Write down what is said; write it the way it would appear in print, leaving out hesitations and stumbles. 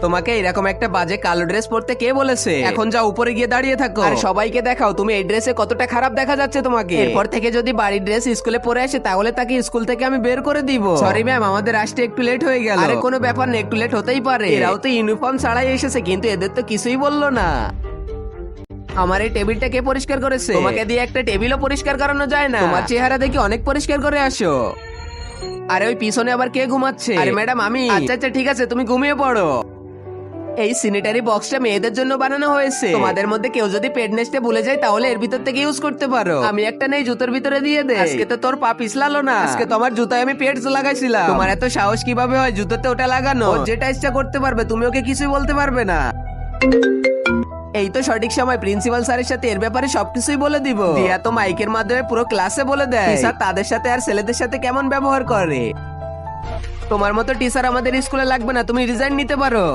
তোমাকে এরকম একটা বাজে কালো ড্রেস পরতে কে বলেছে? এখন যাও উপরে গিয়ে দাঁড়িয়ে থাকো আর সবাইকে দেখাও তুমি এই ড্রেসে কতটা খারাপ দেখা যাচ্ছে তোমাকে। এরপর থেকে যদি বাড়ির ড্রেস স্কুলে পরে আসে তাহলে তাকে স্কুল থেকে আমি বের করে দিব। সরি ম্যাম, আমাদের আসতে একটু লেট হয়ে গেল। আরে কোনো ব্যাপার না, একটু লেট হতেই পারে। এরাও তো ইউনিফর্ম ছাড়াই এসেছে কিন্তু এদের তো কিছুই বললো না। আমার এই টেবিলটা কে পরিষ্কার করেছে? তোমাকে দিয়ে একটা টেবিলও পরিষ্কার করানো যায় না? তোমার চেহারা দেখি অনেক পরিষ্কার করে আসো। আরে ওই পিছনে আবার কে ঘুমাচ্ছে? আরে ম্যাডাম আমি। আচ্ছা আচ্ছা ঠিক আছে, তুমি ঘুমিয়ে পড়ো। এই স্যানিটারি বক্সটা মেয়েদের জন্য বানানো হয়েছে। তোমাদের মধ্যে কেউ যদি পেট নেস্টে ভুলে যায় তাহলে এর ভিতর থেকে ইউজ করতে পারো। আমি একটা নেই জুতোর ভিতরে দিয়ে দে। আজকে তো তোর পা পিছলালো না, আজকে তো আমার জুতায় আমি পেট লাগাইছিলাম। তোমার এত সাহস কিভাবে হয় জুতোতে ওটা লাগানো? ও যেটা ইচ্ছা করতে পারবে, তুমি ওকে কিছুই বলতে পারবে না। এই তো সঠিক সময় প্রিন্সিপাল স্যারের সাথে এর ব্যাপারে সবকিছুই বলে দিব। দিয়া তো মাইকের মাধ্যমে পুরো ক্লাসে বলে দেয় স্যার তাদের সাথে আর ছেলেদের সাথে কেমন ব্যবহার করে। তোমার মতো টিচার আমাদের স্কুলে লাগবে না, তুমি রিজাইন নিতে পারো।